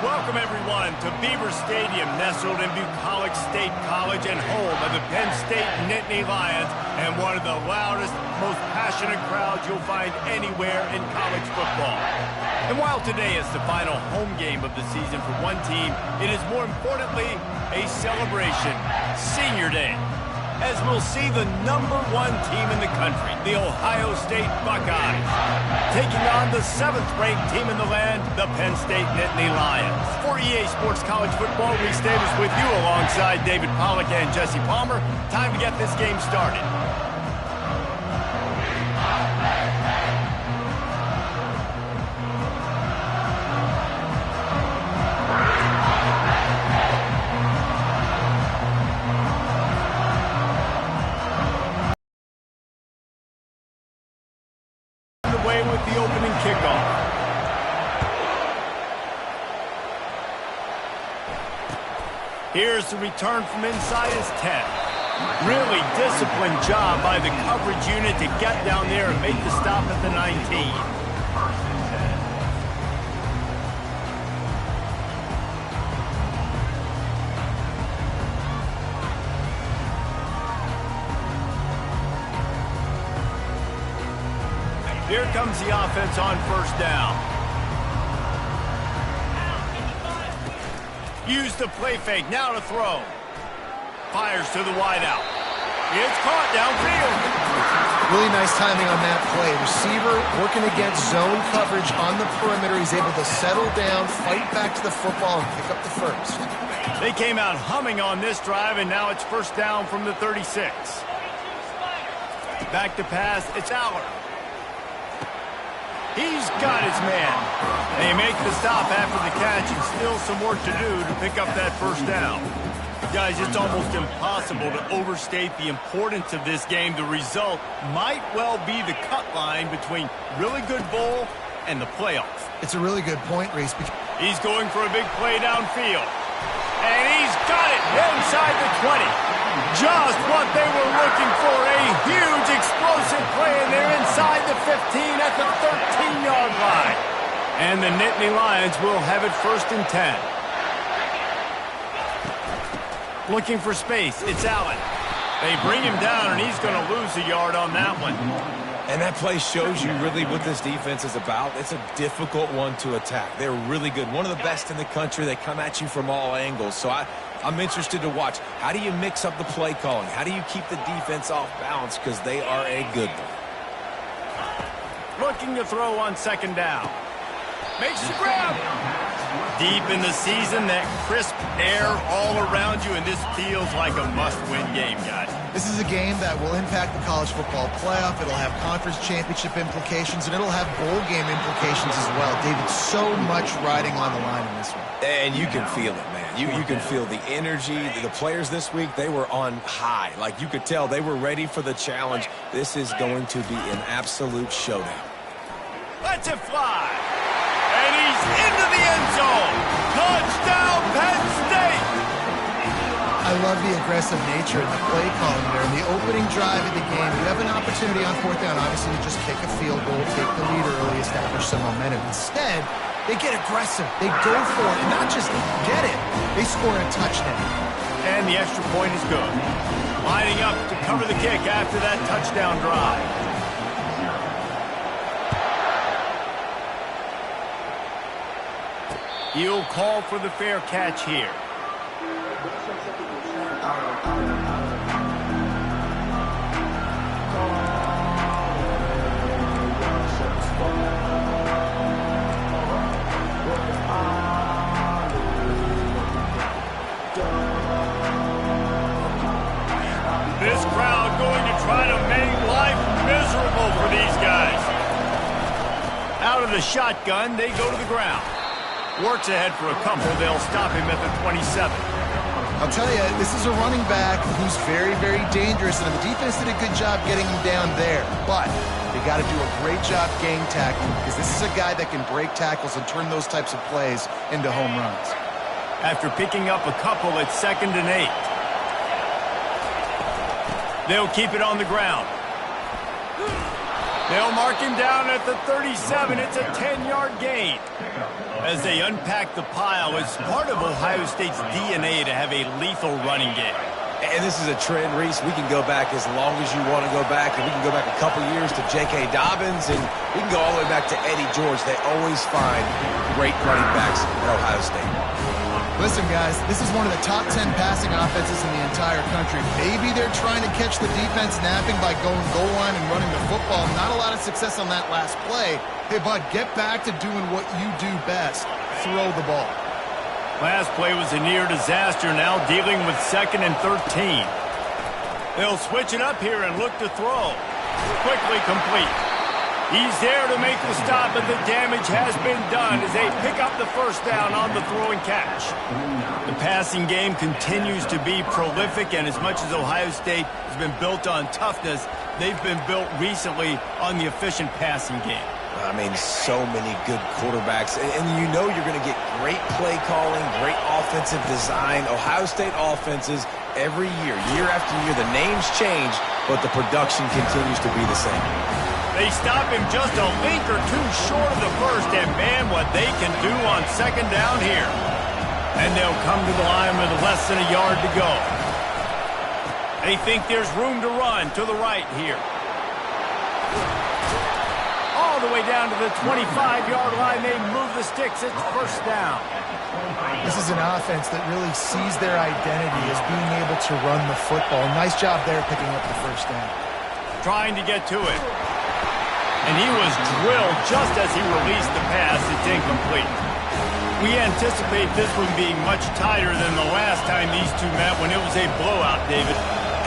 Welcome, everyone, to Beaver Stadium, nestled in Bucolic State College and home of the Penn State Nittany Lions, and one of the loudest, most passionate crowds you'll find anywhere in college football. And while today is the final home game of the season for one team, it is more importantly a celebration, Senior Day, as we'll see the #1 team in the country, the Ohio State Buckeyes, taking on the 7th-ranked team in the land, the Penn State Nittany Lions. For EA Sports College Football, Reese Davis with you alongside David Pollack and Jesse Palmer. Time to get this game started. With the opening kickoff. Here's the return from inside his 10. Really disciplined job by the coverage unit to get down there and make the stop at the 19. Here comes the offense on first down. Use the play fake, now to throw. Fires to the wideout. It's caught downfield. Really nice timing on that play. Receiver working against zone coverage on the perimeter. He's able to settle down, fight back to the football, and pick up the first. They came out humming on this drive, and now it's first down from the 36. Back to pass, it's Aller. He's got his man. They make the stop after the catch, and still some work to do to pick up that first down. Guys, it's almost impossible to overstate the importance of this game. The result might well be the cut line between really good bowl and the playoffs. It's a really good point, Reese. He's going for a big play downfield. And he's got it inside the 20. Just what they were looking for. A huge explosive play, and they're inside the 15 at the 13-yard line. And the Nittany Lions will have it first and 10. Looking for space. It's Allen. They bring him down, and he's going to lose a yard on that one. And that play shows you really what this defense is about. It's a difficult one to attack. They're really good. One of the best in the country. They come at you from all angles. So I'm interested to watch. How do you mix up the play calling? How do you keep the defense off balance? Because they are a good one. Looking to throw on second down. Makes the grab. Deep in the season, that crisp air all around you, and this feels like a must-win game, guys. This is a game that will impact the college football playoff. It'll have conference championship implications, and it'll have bowl game implications as well. David, so much riding on the line in this one. And you can feel it, man. You can feel the energy. The players this week, they were on high. Like, you could tell they were ready for the challenge. This is going to be an absolute showdown. Let's it fly. And he's into the end zone. Touchdown, Penn State. I love the aggressive nature and the play calling there. In the opening drive of the game, you have an opportunity on fourth down, obviously, to just kick a field goal, take the lead early, establish some momentum. Instead, they get aggressive. They go for it, and not just get it, they score a touchdown. And the extra point is good. Lining up to cover the kick after that touchdown drive. He'll call for the fair catch here. This crowd going to try to make life miserable for these guys. Out of the shotgun, they go to the ground. Works ahead for a couple. They'll stop him at the 27. I'll tell you, this is a running back who's very, very dangerous, and the defense did a good job getting him down there. But they got to do a great job gang tackling, because this is a guy that can break tackles and turn those types of plays into home runs. After picking up a couple, it's 2nd and 8. They'll keep it on the ground. They'll mark him down at the 37. It's a 10-yard gain. As they unpack the pile, it's part of Ohio State's DNA to have a lethal running game. And this is a trend, Reese. We can go back as long as you want to go back, and we can go back a couple years to J.K. Dobbins, and we can go all the way back to Eddie George. They always find great running backs at Ohio State. Listen, guys, this is one of the top 10 passing offenses in the entire country. Maybe they're trying to catch the defense napping by going goal line and running the football. Not a lot of success on that last play. Hey, bud, get back to doing what you do best. Throw the ball. Last play was a near disaster, now dealing with 2nd and 13. They'll switch it up here and look to throw. Quickly complete. He's there to make the stop, and the damage has been done as they pick up the first down on the throw and catch. The passing game continues to be prolific, and as much as Ohio State has been built on toughness, they've been built recently on the efficient passing game. I mean, so many good quarterbacks, and you know you're going to get great play calling, great offensive design. Ohio State offenses every year, year after year, the names change, but the production continues to be the same. They stop him just a link or two short of the first, and man, what they can do on 2nd down here. And they'll come to the line with less than a yard to go. They think there's room to run to the right here. All the way down to the 25-yard line, they move the sticks. It's first down. This is an offense that really sees their identity as being able to run the football. Nice job there picking up the first down. Trying to get to it. And he was drilled just as he released the pass. It's incomplete. We anticipate this one being much tighter than the last time these two met when it was a blowout, David.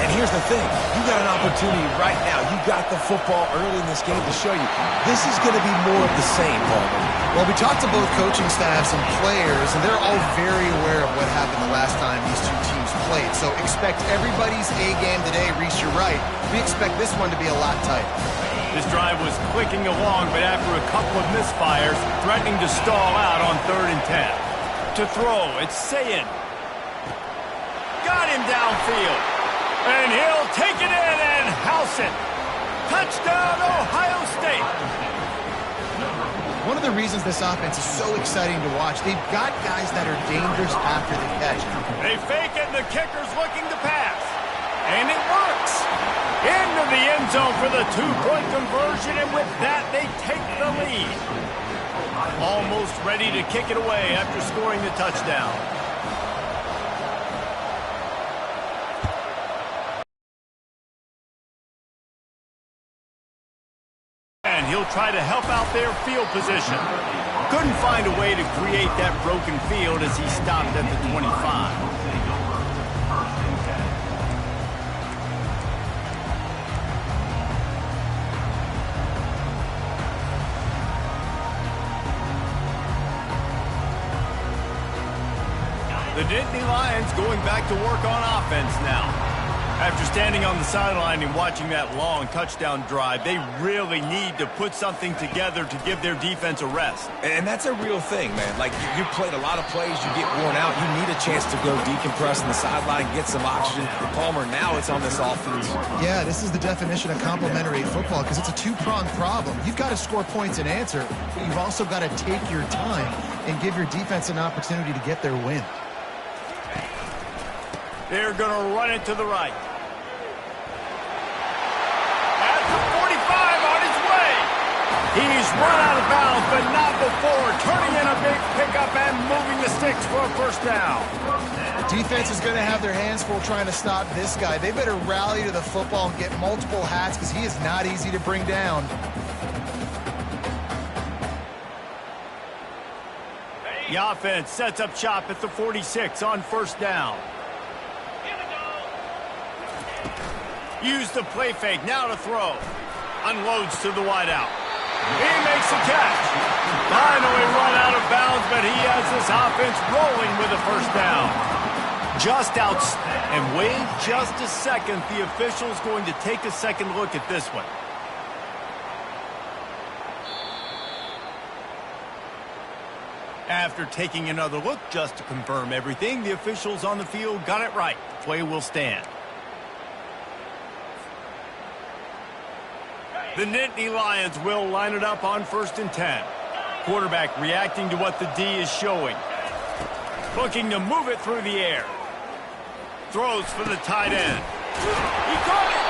And here's the thing. You got an opportunity right now. You got the football early in this game to show you. This is going to be more of the same, Palmer. Well, we talked to both coaching staffs and players, and they're all very aware of what happened the last time these two teams played. So expect everybody's A game today. Reese, you're right. We expect this one to be a lot tighter. This drive was clicking along, but after a couple of misfires, threatening to stall out on 3rd and 10. To throw, it's Sayin. Got him downfield. And he'll take it in and house it. Touchdown, Ohio State. One of the reasons this offense is so exciting to watch, they've got guys that are dangerous after the catch. They fake it, and the kicker's looking to pass. And it works. Into the end zone for the 2-point conversion, and with that, they take the lead. Almost ready to kick it away after scoring the touchdown. And he'll try to help out their field position. Couldn't find a way to create that broken field as he stopped at the 25. The Nittany Lions going back to work on offense now. After standing on the sideline and watching that long touchdown drive, they really need to put something together to give their defense a rest. And that's a real thing, man. Like, you played a lot of plays, you get worn out, you need a chance to go decompress on the sideline, get some oxygen. Palmer, now it's on this offense. Yeah, this is the definition of complementary football because it's a two-pronged problem. You've got to score points and answer, but you've also got to take your time and give your defense an opportunity to get their win. They're going to run it to the right. At the 45 on his way. He's run out of bounds, but not before. Turning in a big pickup and moving the sticks for a first down. The defense is going to have their hands full trying to stop this guy. They better rally to the football and get multiple hats because he is not easy to bring down. The offense sets up shop at the 46 on first down. Use the play fake, now to throw. Unloads to the wideout. He makes the catch. Finally run out of bounds, but he has this offense rolling with a first down. Just out. And wait just a second. The official's going to take a second look at this one. After taking another look just to confirm everything, the officials on the field got it right. Play will stand. The Nittany Lions will line it up on 1st and 10. Quarterback reacting to what the D is showing. Looking to move it through the air. Throws for the tight end. He caught it!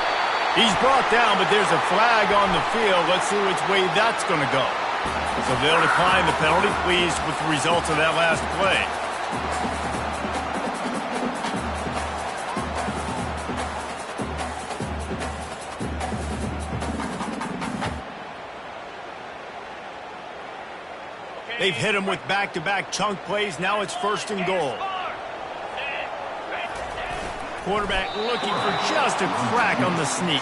He's brought down, but there's a flag on the field. Let's see which way that's going to go. So they'll decline the penalty. Pleased with the results of that last play. They've hit him with back-to-back chunk plays. Now it's 1st and goal. Quarterback looking for just a crack on the sneak.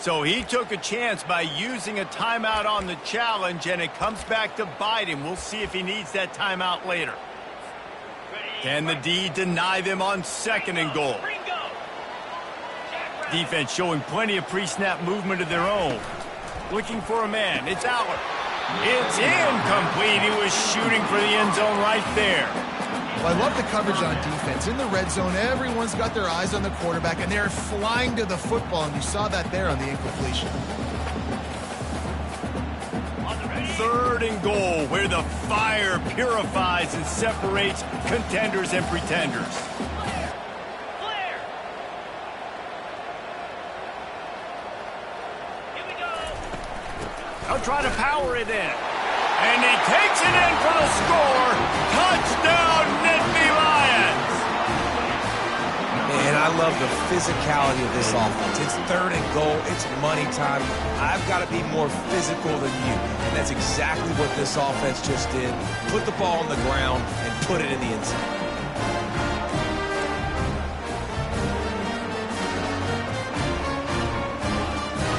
So he took a chance by using a timeout on the challenge, and it comes back to bite him. We'll see if he needs that timeout later. Can the D deny them on 2nd and goal? Defense showing plenty of pre-snap movement of their own. Looking for a man. It's Aller. It's incomplete. He was shooting for the end zone right there. Well, I love the coverage on defense. In the red zone, everyone's got their eyes on the quarterback, and they're flying to the football, and you saw that there on the incompletion. 3rd and goal, where the fire purifies and separates contenders and pretenders. Clear. Here we go. I'll try to power it in. And he takes it in for the score. Touchdown, Nittany Lions. Man, I love the physicality of this offense. It's 3rd and goal. It's money time. I've got to be more physical than you. And that's exactly what this offense just did. Put the ball on the ground and put it in the end zone.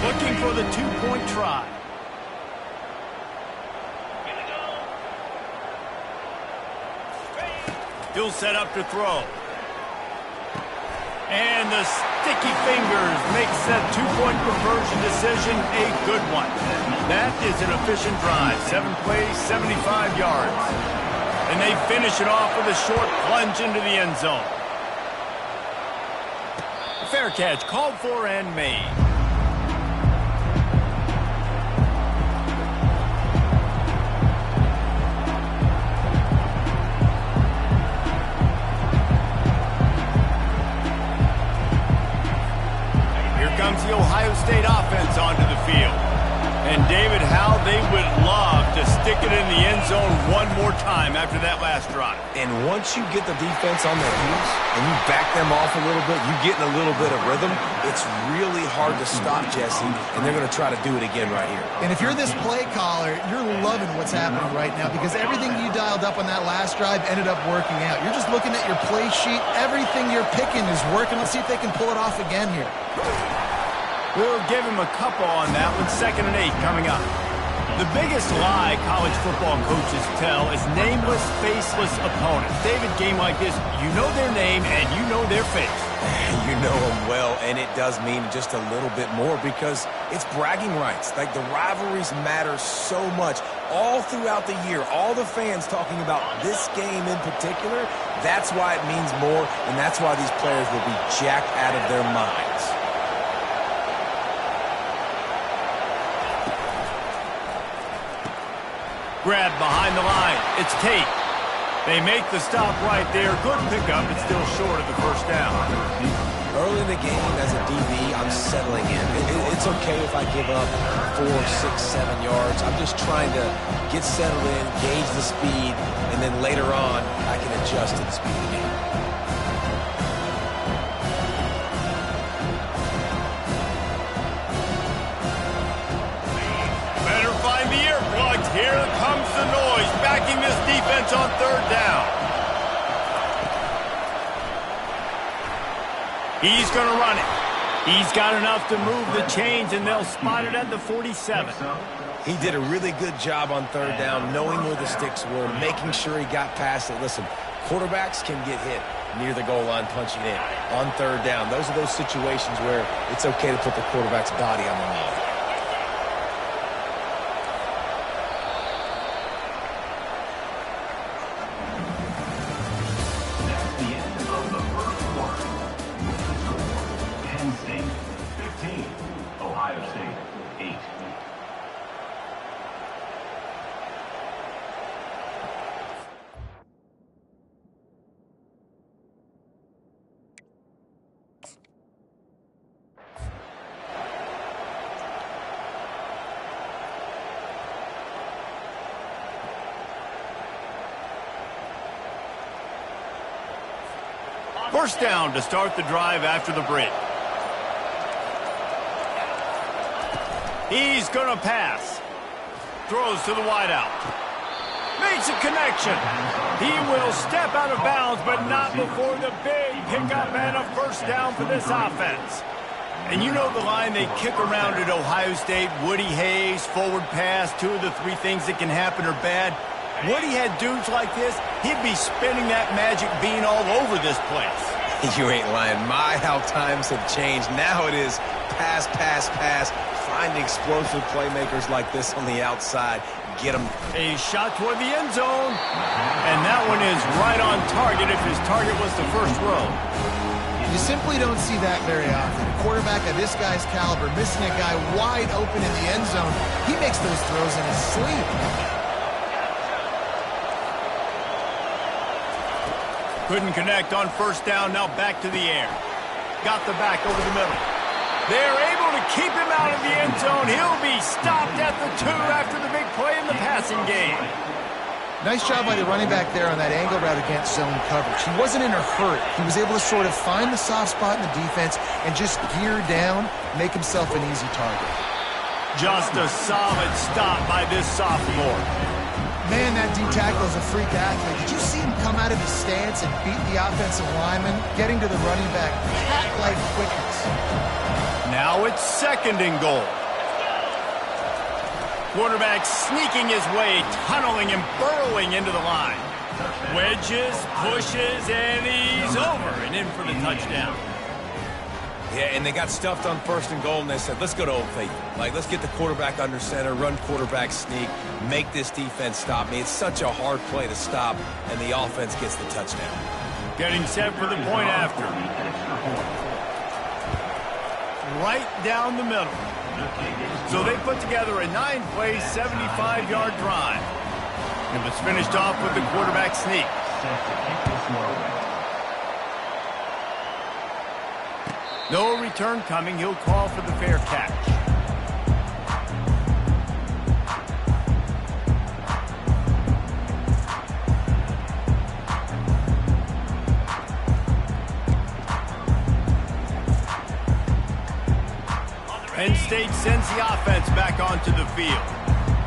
Looking for the 2-point try. He'll set up to throw. And the sticky fingers makes that 2-point conversion decision a good one. That is an efficient drive. 7 plays, 75 yards. And they finish it off with a short plunge into the end zone. Fair catch called for and made. Comes the Ohio State offense onto the field. And David, how they would love to stick it in the end zone one more time after that last drive. And once you get the defense on their heels and you back them off a little bit, you get in a little bit of rhythm, it's really hard to stop, Jesse, and they're going to try to do it again right here. And if you're this play caller, you're loving what's happening right now because everything you dialed up on that last drive ended up working out. You're just looking at your play sheet. Everything you're picking is working. Let's see if they can pull it off again here. We'll give him a couple on that with 2nd and 8 coming up. The biggest lie college football coaches tell is nameless, faceless opponents. David, game like this, you know their name and you know their face. You know them well, and it does mean just a little bit more because it's bragging rights. Like, the rivalries matter so much all throughout the year. All the fans talking about this game in particular, that's why it means more, and that's why these players will be jacked out of their minds. Grab behind the line. It's Tate. They make the stop right there. Good pickup, but still short of the 1st down. Early in the game, as a DB, I'm settling in. It's okay if I give up 4, 6, 7 yards. I'm just trying to get settled in, gauge the speed, and then later on, I can adjust to the speed of the game. Better find the earplugs. Here comes the noise, backing this defense on 3rd down. He's going to run it. He's got enough to move the chains, and they'll spot it at the 47. He did a really good job on third down, knowing where the sticks were, making sure he got past it. Listen, quarterbacks can get hit near the goal line punching in on third down. Those are those situations where it's okay to put the quarterback's body on the line. That's the end of the first quarter. Penn State 15, Ohio State 8. First down to start the drive after the break. He's going to pass. Throws to the wideout. Makes a connection. He will step out of bounds, but not before the big pickup and a first down for this offense. And you know the line they kick around at Ohio State, Woody Hayes, forward pass, 2 of the 3 things that can happen are bad. Woody had dudes like this, he'd be spinning that magic bean all over this place. You ain't lying. My, how times have changed. Now it is pass, pass, pass. Find explosive playmakers like this on the outside. Get them. A shot toward the end zone. And that one is right on target if his target was the first row. You simply don't see that very often. A quarterback of this guy's caliber missing a guy wide open in the end zone. He makes those throws in his sleep. Couldn't connect on first down, now back to the air. Got the back over the middle. They're able to keep him out of the end zone. He'll be stopped at the 2 after the big play in the passing game. Nice job by the running back there on that angle route against zone coverage. He wasn't in a hurry. He was able to sort of find the soft spot in the defense and just gear down, make himself an easy target. Just a solid stop by this sophomore. Man, that D-tackle is a freak athlete. Did you see him come out of his stance and beat the offensive lineman, getting to the running back, cat-like quickness? Now it's second and goal. Quarterback sneaking his way, tunneling and burrowing into the line. Wedges, pushes, and he's over and in for the touchdown. Yeah, and they got stuffed on first and goal, and they said, let's go to Old Faithful. Like, let's get the quarterback under center, run quarterback sneak, make this defense stop me. It's such a hard play to stop, and the offense gets the touchdown. Getting set for the point after. Right down the middle. So they put together a 9-play, 75-yard drive. It was finished off with the quarterback sneak. No return coming. He'll call for the fair catch. Penn State sends the offense back onto the field.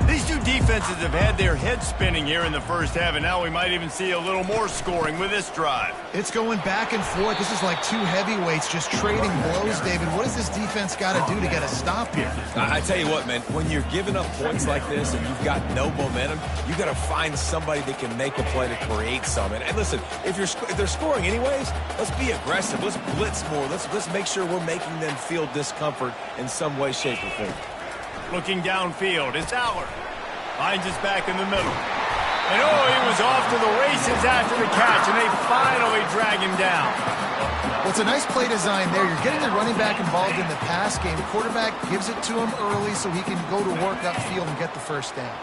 These two defenses have had their heads spinning here in the first half, and now we might even see a little more scoring with this drive. It's going back and forth. This is like two heavyweights just trading blows, David. What does this defense got to do to get a stop here? I tell you what, man, when you're giving up points like this and you've got no momentum, you got to find somebody that can make a play to create some. And listen, if they're scoring anyways, let's be aggressive. Let's blitz more. Let's make sure we're making them feel discomfort in some way, shape, or form. Looking downfield, it's Allard. Finds his back in the middle. And oh, he was off to the races after the catch, and they finally drag him down. Well, it's a nice play design there. You're getting the running back involved in the pass game. Quarterback gives it to him early so he can go to work upfield and get the first down.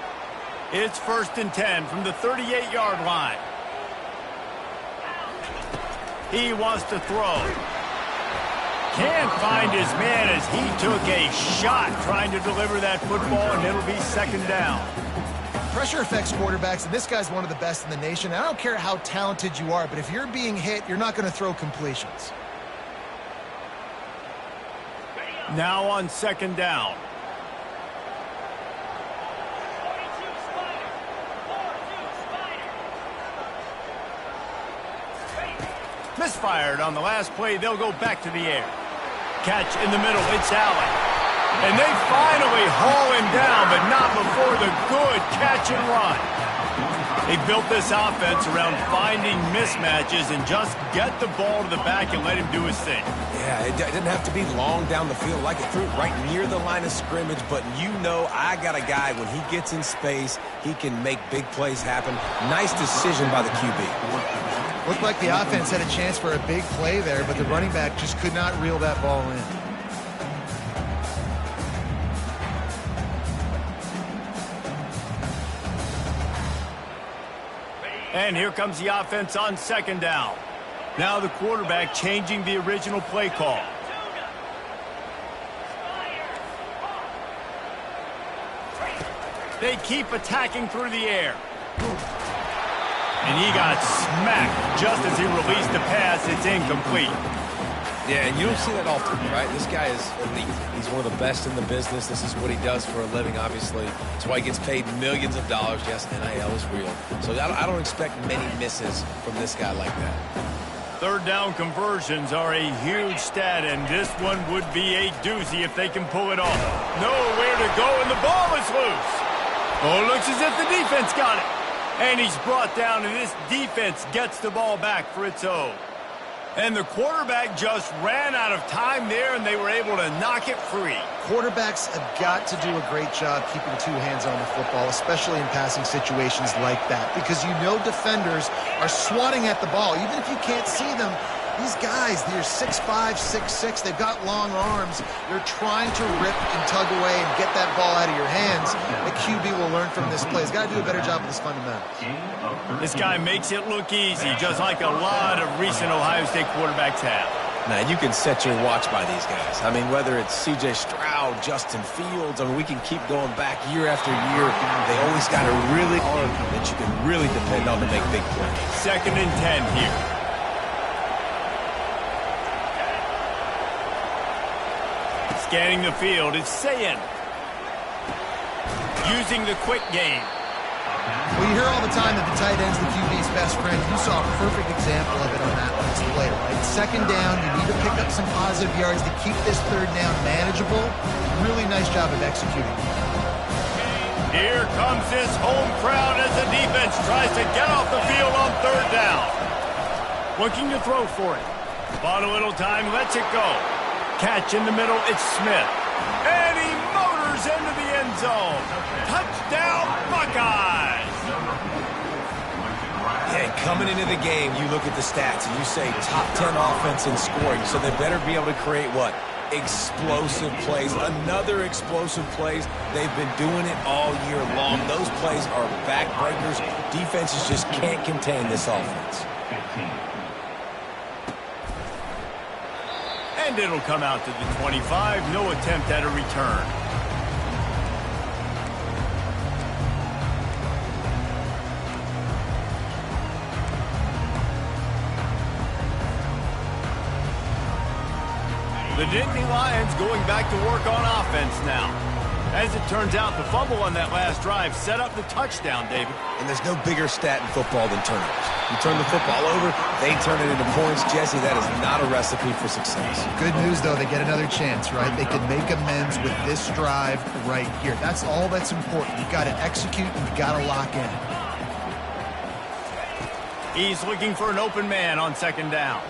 It's 1st and 10 from the 38-yard line. He wants to throw. Can't find his man as he took a shot trying to deliver that football, and it'll be 2nd down. Pressure affects quarterbacks, and this guy's one of the best in the nation. I don't care how talented you are, but if you're being hit, you're not going to throw completions. Now on 2nd down. Misfired on the last play. They'll go back to the air. Catch in the middle, it's Allen. And they finally haul him down, but not before the good catch and run. They built this offense around finding mismatches and just get the ball to the back and let him do his thing. Yeah, it didn't have to be long down the field. Like it threw it right near the line of scrimmage, but you know I got a guy, when he gets in space, he can make big plays happen. Nice decision by the QB. Looked like the offense had a chance for a big play there, but the running back just could not reel that ball in. And here comes the offense on second down. Now the quarterback changing the original play call. They keep attacking through the air. And he got smacked just as he released the pass. It's incomplete. Yeah, and you don't see that often, right? This guy is elite. He's one of the best in the business. This is what he does for a living, obviously. That's why he gets paid millions of dollars. Yes, NIL is real. So I don't expect many misses from this guy like that. Third down conversions are a huge stat, and this one would be a doozy if they can pull it off. Nowhere to go, and the ball is loose. Oh, it looks as if the defense got it. And he's brought down, and this defense gets the ball back for its own. And the quarterback just ran out of time there, and they were able to knock it free. Quarterbacks have got to do a great job keeping two hands on the football, especially in passing situations like that, because you know defenders are swatting at the ball. Even if you can't see them, these guys, they're 6'5", 6'6", they've got long arms. They're trying to rip and tug away and get that ball out of your hands. The QB will learn from this play. He's got to do a better job with his fundamentals. This guy makes it look easy, just like a lot of recent Ohio State quarterbacks have. Now, you can set your watch by these guys. I mean, whether it's C.J. Stroud, Justin Fields, I mean, we can keep going back year after year. They always got a really arm that you can really depend on to make big plays. 2nd and 10 here. Scanning the field, it's Sayin. Using the quick game. Well, you hear all the time that the tight end's the QB's best friend. You saw a perfect example of it on that last play, right? 2nd down, you need to pick up some positive yards to keep this 3rd down manageable. Really nice job of executing. Here comes this home crowd as the defense tries to get off the field on 3rd down. Looking to throw for it. Bought a little time, lets it go. Catch in the middle, it's Smith. And he motors into the end zone. Touchdown, Buckeyes! Yeah, coming into the game, you look at the stats and you say top 10 offense in scoring, so they better be able to create what? Explosive plays. Another explosive plays. They've been doing it all year long. Those plays are backbreakers. Defenses just can't contain this offense. And it'll come out to the 25. No attempt at a return. The Nittany Lions going back to work on offense now. As it turns out, the fumble on that last drive set up the touchdown, David. And there's no bigger stat in football than turnovers. You turn the football over, they turn it into points. Jesse, that is not a recipe for success. Good news, though, they get another chance, right? They can make amends with this drive right here. That's all that's important. You've got to execute and you've got to lock in. He's looking for an open man on 2nd down.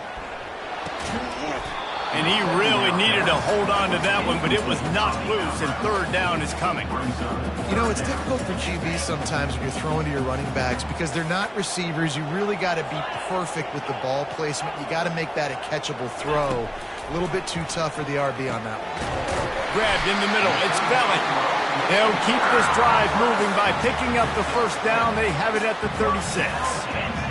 And he really needed to hold on to that one, but it was knocked loose, and 3rd down is coming. You know, it's difficult for QBs sometimes when you're throwing to your running backs because they're not receivers. You really got to be perfect with the ball placement. You got to make that a catchable throw. A little bit too tough for the RB on that one. Grabbed in the middle. It's Belling. They'll keep this drive moving by picking up the 1st down. They have it at the 36.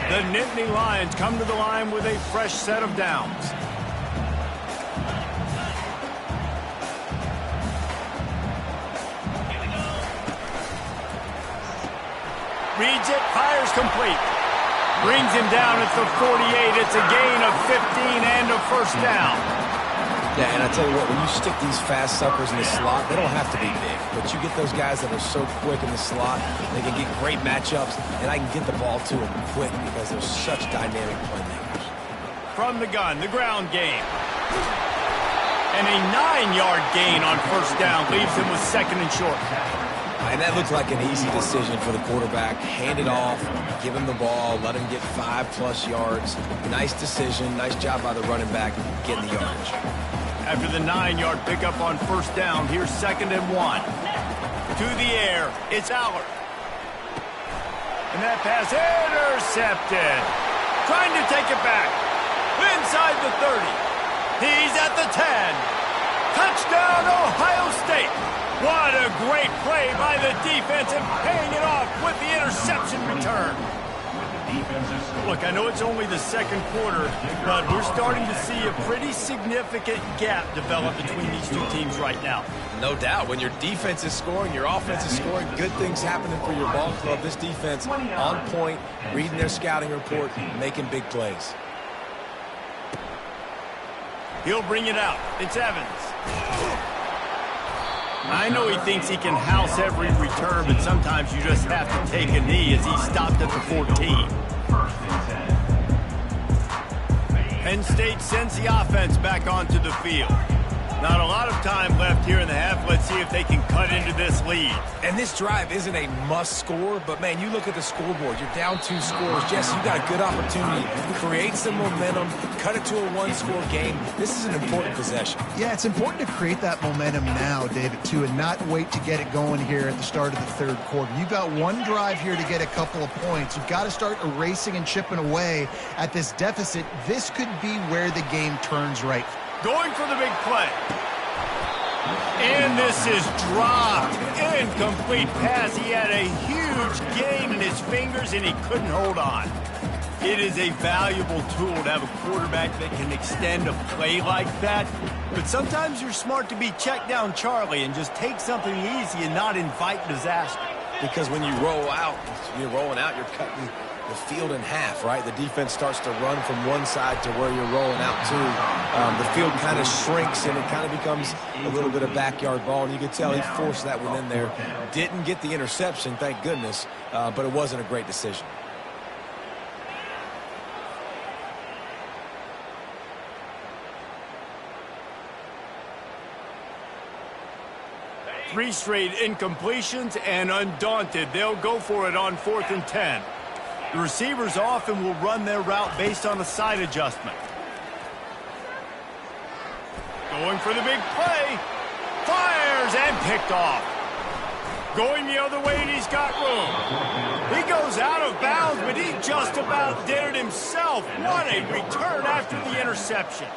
The Nittany Lions come to the line with a fresh set of downs. Reads it, fires complete. Brings him down at the 48. It's a gain of 15 and a 1st down. Yeah, and I tell you what, when you stick these fast suckers in the slot, they don't have to be big. But you get those guys that are so quick in the slot, they can get great matchups, and I can get the ball to them quick because they're such dynamic playmakers. From the gun, the ground game. And a 9-yard gain on first down leaves him with second and short. And that looked like an easy decision for the quarterback. Hand it off, give him the ball, let him get 5+ yards. Nice decision, nice job by the running back getting the yardage. After the 9-yard pickup on first down, here's second and 1. To the air, it's Aller. And that pass intercepted. Trying to take it back. Inside the 30. He's at the 10. Touchdown, Ohio State. What a great play by the defense and paying it off with the interception return. Look, I know it's only the second quarter, but we're starting to see a pretty significant gap develop between these two teams right now. No doubt. When your defense is scoring, your offense is scoring, good things happening for your ball club. This defense on point, reading their scouting report, making big plays. He'll bring it out. It's Evans. I know he thinks he can house every return, but sometimes you just have to take a knee as he stopped at the 14. Penn State sends the offense back onto the field. Not a lot of time left here in the half. Let's see if they can cut into this lead. And this drive isn't a must score, but man, you look at the scoreboard. You're down 2 scores. Jesse, you got a good opportunity. Create some momentum. Cut it to a 1-score game. This is an important possession. Yeah, it's important to create that momentum now, David, too, and not wait to get it going here at the start of the third quarter. You've got one drive here to get a couple of points. You've got to start erasing and chipping away at this deficit. This could be where the game turns right. Going for the big play. And this is dropped. Incomplete pass. He had a huge gain in his fingers, and he couldn't hold on. It is a valuable tool to have a quarterback that can extend a play like that. But sometimes you're smart to be check down Charlie and just take something easy and not invite disaster. Because when you roll out, you're cutting the field in half, right? The defense starts to run from one side to where you're rolling out to. The field kind of shrinks, and it kind of becomes a little bit of backyard ball, and you could tell he forced that one in there. Didn't get the interception, thank goodness, but it wasn't a great decision. Three straight incompletions, and undaunted, they'll go for it on 4th and 10. The receivers often will run their route based on a side adjustment. Going for the big play. Fires and picked off. Going the other way, and he's got room. He goes out of bounds, but he just about did it himself. What a return after the interception.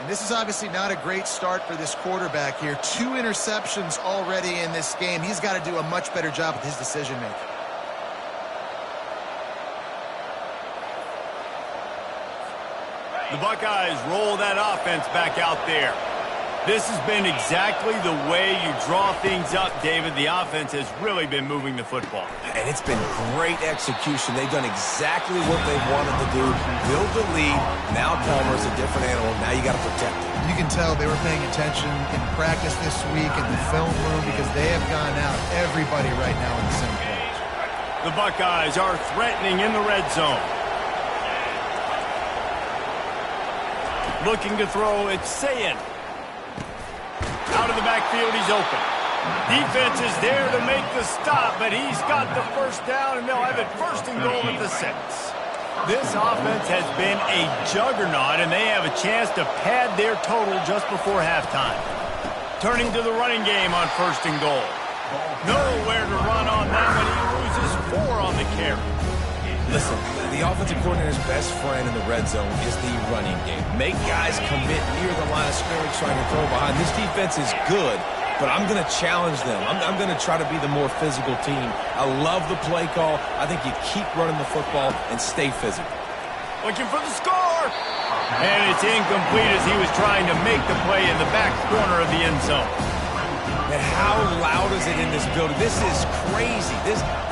And this is obviously not a great start for this quarterback here. 2 interceptions already in this game. He's got to do a much better job with his decision-making. The Buckeyes roll that offense back out there. This has been exactly the way you draw things up, David. The offense has really been moving the football. And it's been great execution. They've done exactly what they wanted to do. Build the lead. Now Palmer's a different animal. Now you got to protect it. You can tell they were paying attention in practice this week in the film room because they have gone out everybody right now in the same page. The Buckeyes are threatening in the red zone. Looking to throw, it's Sayin. Out of the backfield, he's open. Defense is there to make the stop, but he's got the first down, and they'll have it 1st and goal at the 6. This offense has been a juggernaut, and they have a chance to pad their total just before halftime. Turning to the running game on 1st and goal. Nowhere to run on that one. He loses 4 on the carry. Listen, the offensive coordinator's best friend in the red zone is the running game. Make guys commit near the line of scrimmage trying to throw behind. This defense is good, but I'm going to challenge them. I'm going to try to be the more physical team. I love the play call. I think you keep running the football and stay physical. Looking for the score. And it's incomplete as he was trying to make the play in the back corner of the end zone. And how loud is it in this building? This is crazy.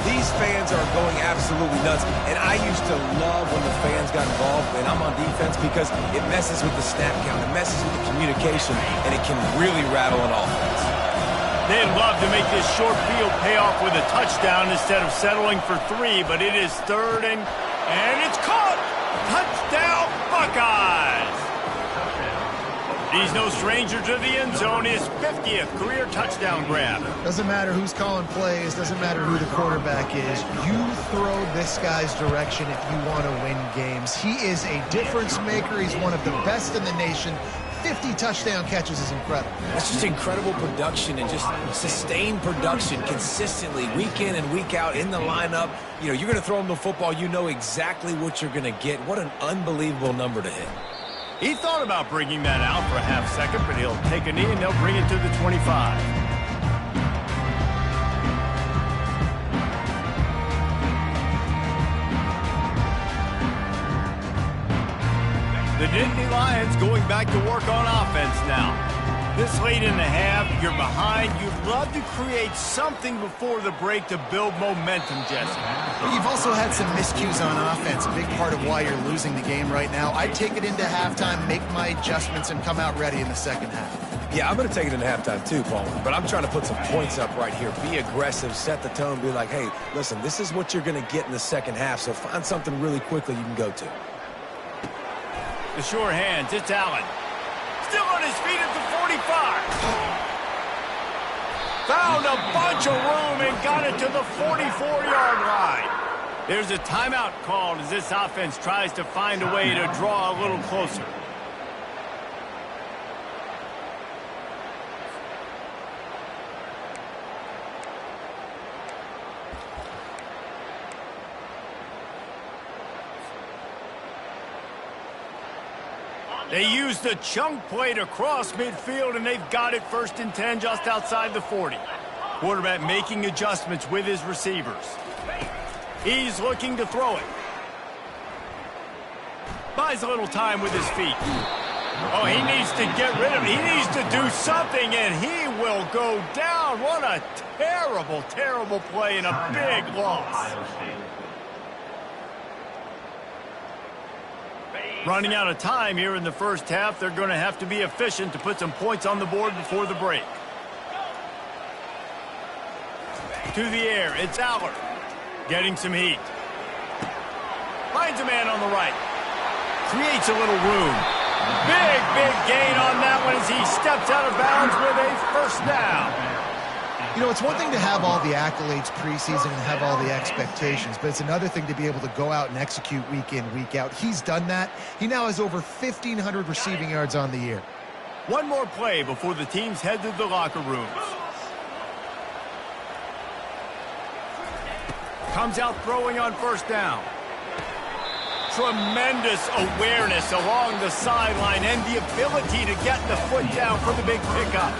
These fans are going absolutely nuts. And I used to love when the fans got involved, and I'm on defense, because it messes with the snap count. It messes with the communication, and it can really rattle an offense. They'd love to make this short field pay off with a touchdown instead of settling for 3, but it is 3rd and it's caught. Touchdown, Buckeyes. He's no stranger to the end zone, his 50th career touchdown grab. Doesn't matter who's calling plays, doesn't matter who the quarterback is. You throw this guy's direction if you want to win games. He is a difference maker. He's one of the best in the nation. 50 touchdown catches is incredible. That's just incredible production and just sustained production consistently week in and week out in the lineup. You know, you're going to throw him the football, you know exactly what you're going to get. What an unbelievable number to hit. He thought about bringing that out for a half second, but he'll take a knee and they'll bring it to the 25. The Nittany Lions going back to work on offense now. This late in the half, you're behind. You'd love to create something before the break to build momentum, Jesse. You've also had some miscues on offense, a big part of why you're losing the game right now. I'd take it into halftime, make my adjustments, and come out ready in the second half. Yeah, I'm going to take it into halftime too, Paul. But I'm trying to put some points up right here. Be aggressive, set the tone, be like, hey, listen, this is what you're going to get in the second half, so find something really quickly you can go to. The sure hands, it's Allen. Still on his feet at the 45. Found a bunch of room and got it to the 44-yard line. There's a timeout called as this offense tries to find a way to draw a little closer. They used the chunk play to cross midfield, and they've got it 1st and 10 just outside the 40. Quarterback making adjustments with his receivers. He's looking to throw it. Buys a little time with his feet. Oh, he needs to get rid of it. He needs to do something, and he will go down. What a terrible, terrible play and a big loss. Running out of time here in the first half. They're going to have to be efficient to put some points on the board before the break. To the air, it's Aller. Getting some heat. Finds a man on the right. Creates a little room. Big, big gain on that one as he steps out of bounds with a first down. You know, it's one thing to have all the accolades preseason and have all the expectations, but it's another thing to be able to go out and execute week in, week out. He's done that. He now has over 1,500 receiving yards on the year. One more play before the teams head to the locker rooms. Comes out throwing on first down. Tremendous awareness along the sideline and the ability to get the foot down for the big pickup.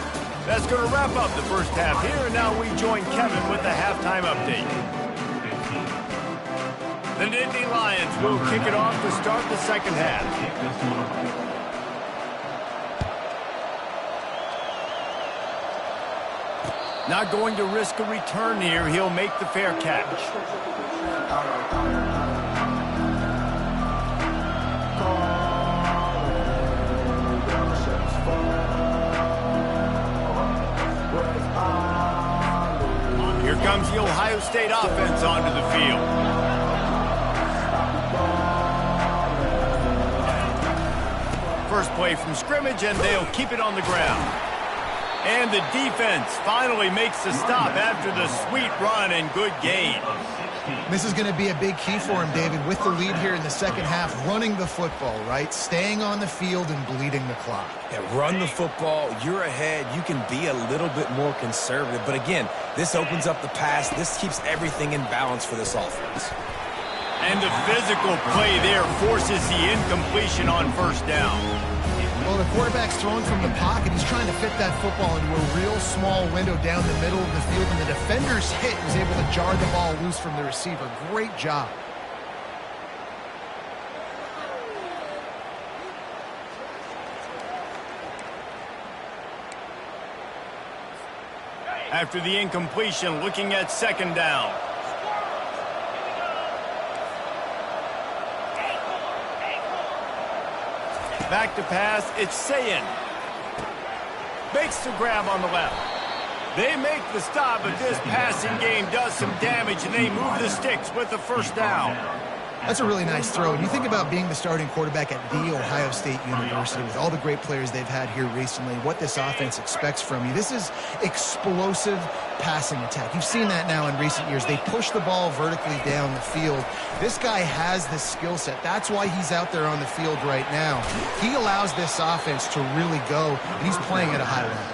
That's going to wrap up the first half here, and now we join Kevin with the halftime update. The Nittany Lions will kick it off to start the second half. Not going to risk a return here. He'll make the fair catch. Here comes the Ohio State offense onto the field. First play from scrimmage, and they'll keep it on the ground. And the defense finally makes the stop after the sweet run and good gain. This is going to be a big key for him, David, with the lead here in the second half, running the football, right? Staying on the field and bleeding the clock. Yeah, run the football. You're ahead. You can be a little bit more conservative. But again, this opens up the pass. This keeps everything in balance for this offense. And the physical play there forces the incompletion on first down. Well, the quarterback's throwing from the pocket. He's trying to fit that football into a real small window down the middle of the field, and the defender's hit was able to jar the ball loose from the receiver. Great job. After the incompletion, looking at second down. Back to pass, it's Sayin. Makes the grab on the left. They make the stop, but this passing game does some damage, and they move the sticks with the first down. That's a really nice throw. And you think about being the starting quarterback at The Ohio State University with all the great players they've had here recently, what this offense expects from you. This is explosive passing attack. You've seen that now in recent years. They push the ball vertically down the field. This guy has this skill set. That's why he's out there on the field right now. He allows this offense to really go, and he's playing at a high level.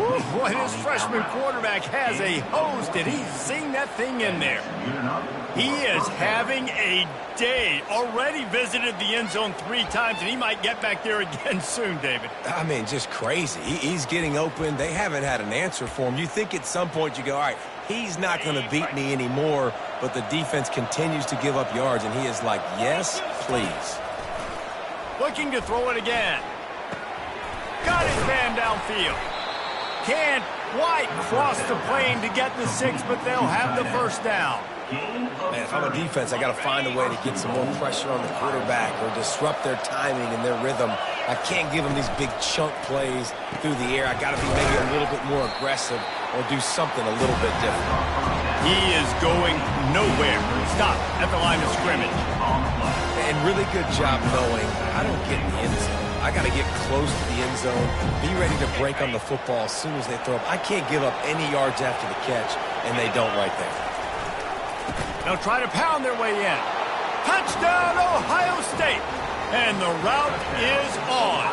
Ooh, boy, this freshman quarterback has a hose. Did he sing that thing in there? He is having a day. Already visited the end zone 3 times, and he might get back there again soon, David. I mean, just crazy. He's getting open. They haven't had an answer for him. You think at some point you go, all right, he's not going to beat me anymore, but the defense continues to give up yards, and he is like, yes, please. Looking to throw it again. Got his man downfield. Can't quite cross the plane to get the 6, but they'll have the first down. Man, if I'm a defense, I got to find a way to get some more pressure on the quarterback or disrupt their timing and their rhythm. I can't give them these big chunk plays through the air. I got to be maybe a little bit more aggressive or do something a little bit different. He is going nowhere. Stop at the line of scrimmage. And really good job knowing I don't get in the end zone. I got to get close to the end zone, be ready to break on the football as soon as they throw up. I can't give up any yards after the catch, and they don't right there. They'll try to pound their way in. Touchdown, Ohio State! And the route is on.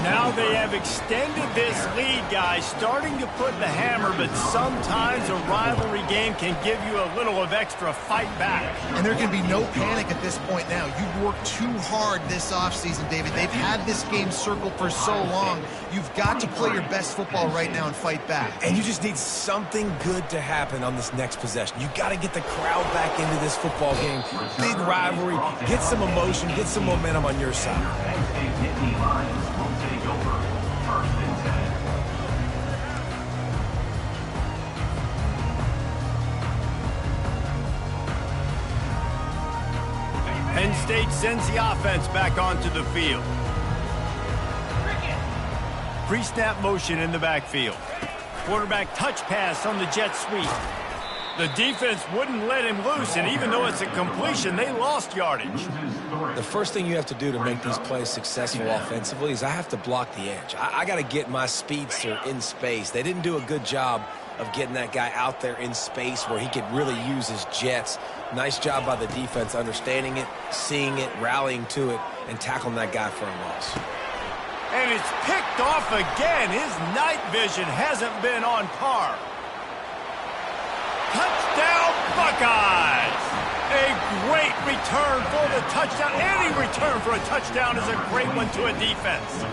Now they have extended this lead, guys, starting to put the hammer, but sometimes a rivalry game can give you a little of extra fight back. And there can be no panic at this point now. You've worked too hard this offseason, David. They've had this game circled for so long. You've got to play your best football right now and fight back. And you just need something good to happen on this next possession. You got to get the crowd back into this football game. Big rivalry. Get some emotion. Get some momentum on your side. Penn State sends the offense back onto the field. Pre-snap motion in the backfield. Quarterback touch pass on the jet sweep. The defense wouldn't let him loose, and even though it's a completion, they lost yardage. The first thing you have to do to make these plays successful offensively is I have to block the edge. I got to get my speedster in space. They didn't do a good job of getting that guy out there in space where he could really use his jets. Nice job by the defense understanding it, seeing it, rallying to it, and tackling that guy for a loss. And it's picked off again. His night vision hasn't been on par. Touchdown, Buckeyes! A great return for the touchdown. Any return for a touchdown is a great one to a defense.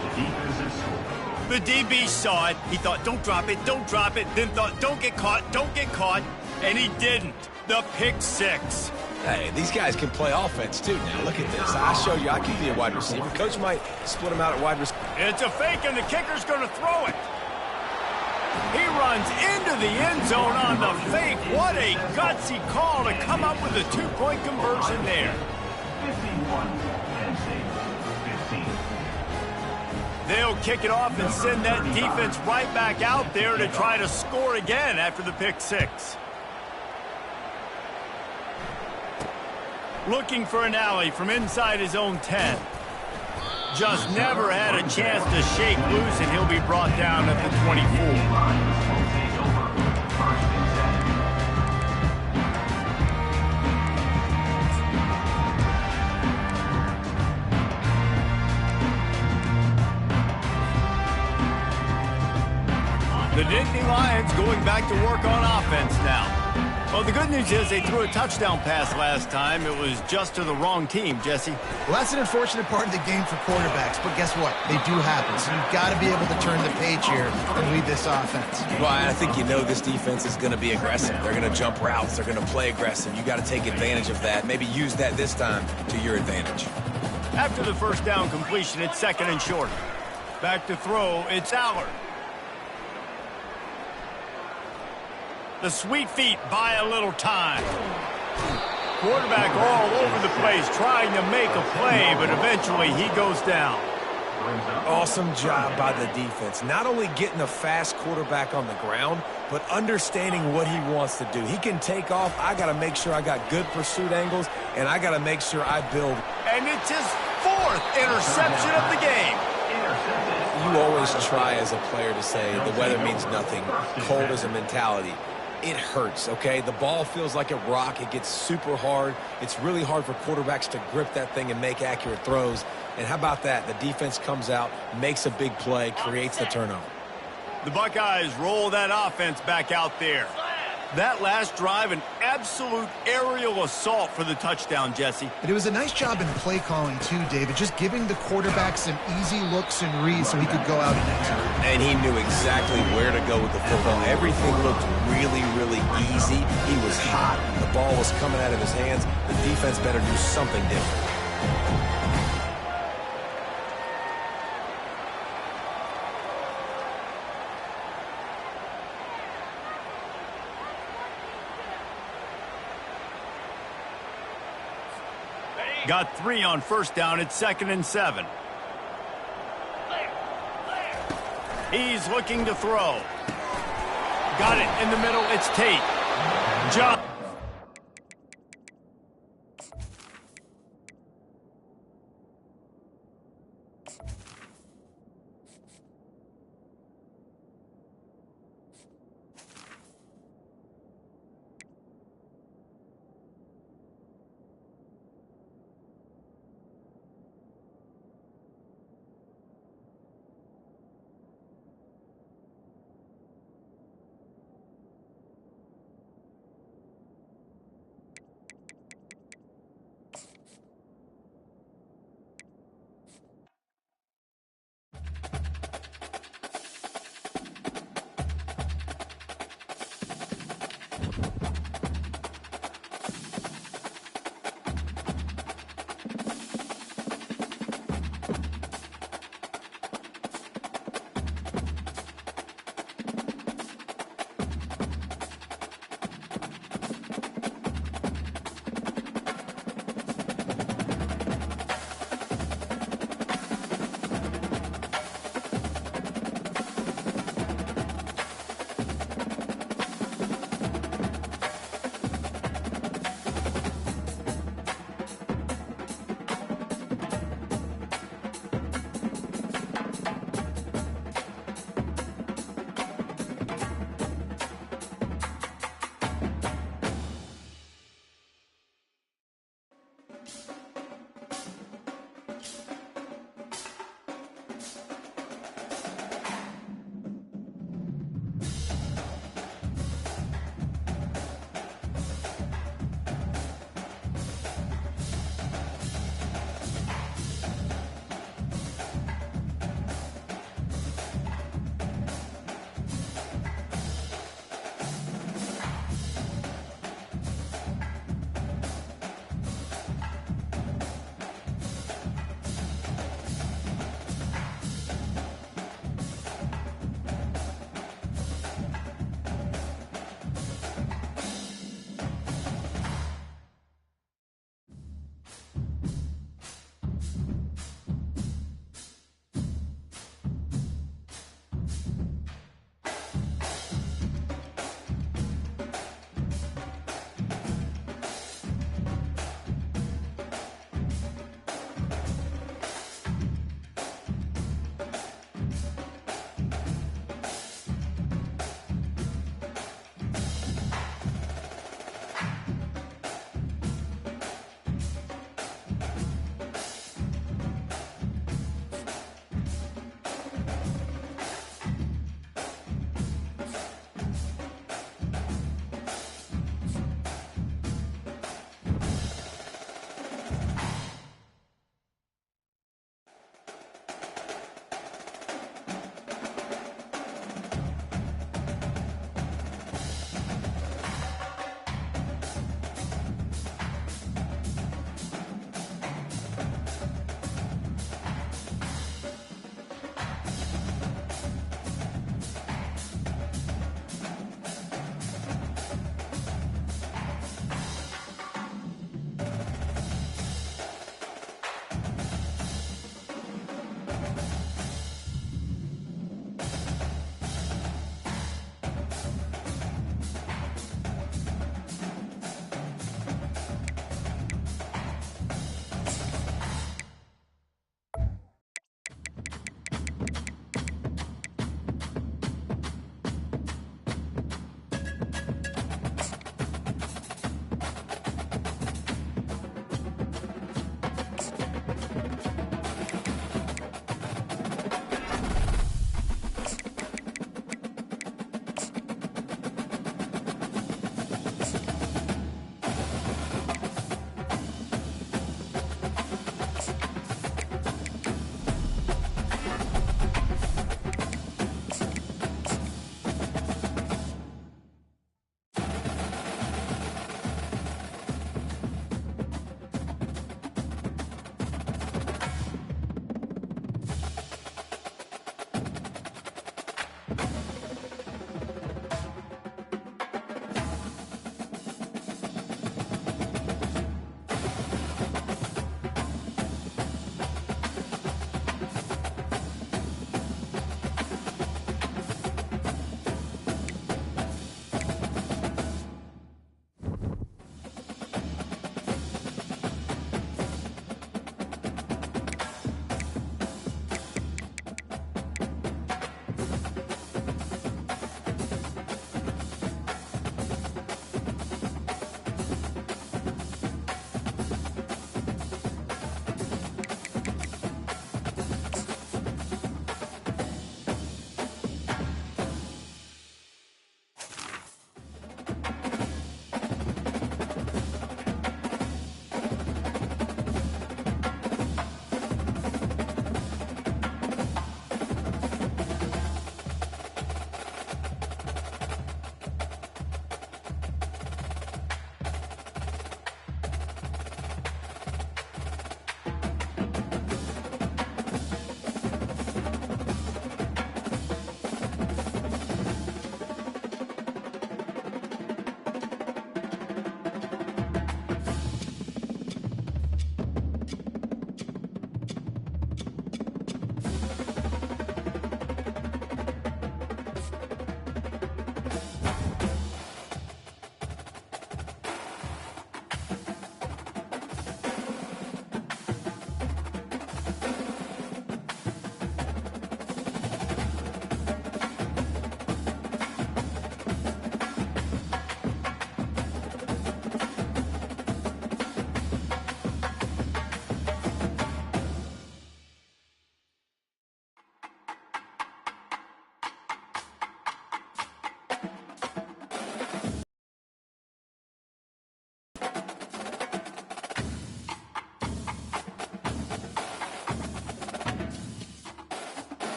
The DB saw it. He thought, don't drop it, then thought, don't get caught, and he didn't. The pick six. Hey, these guys can play offense too now. Look at this. I show you I can be a wide receiver. Coach might split them out at wide receiver. It's a fake, and the kicker's going to throw it. He runs into the end zone on the fake. What a gutsy call to come up with a two-point conversion there. 51, Penn State, 15. They'll kick it off and send that defense right back out there to try to score again after the pick six. Looking for an alley from inside his own 10. Just never had a chance to shake loose, and he'll be brought down at the 24. The Nittany Lions going back to work on offense now. Well, the good news is they threw a touchdown pass last time. It was just to the wrong team, Jesse. Well, that's an unfortunate part of the game for quarterbacks, but guess what? They do happen, so you've got to be able to turn the page here and lead this offense. Well, I think you know this defense is going to be aggressive. They're going to jump routes. They're going to play aggressive. You got to take advantage of that. Maybe use that this time to your advantage. After the first down completion, it's second and short. Back to throw, it's Allard. The sweet feet buy a little time. Quarterback all over the place trying to make a play, but eventually he goes down. Awesome job by the defense. Not only getting a fast quarterback on the ground, but understanding what he wants to do. He can take off. I got to make sure I got good pursuit angles, and I got to make sure I build. And it's his 4th interception of the game. You always try as a player to say the weather means nothing. Cold is a mentality. It hurts, okay? The ball feels like a rock. It gets super hard. It's really hard for quarterbacks to grip that thing and make accurate throws. And how about that? The defense comes out, makes a big play, creates the turnover. The Buckeyes roll that offense back out there. That last drive, an absolute aerial assault for the touchdown, Jesse. And it was a nice job in play calling, too, David, just giving the quarterback some easy looks and reads so he could go out and execute. And he knew exactly where to go with the football. Everything looked really, really easy. He was hot. The ball was coming out of his hands. The defense better do something different. Got 3 on first down. It's 2nd and 7. He's looking to throw. Got it in the middle. It's Tate. John.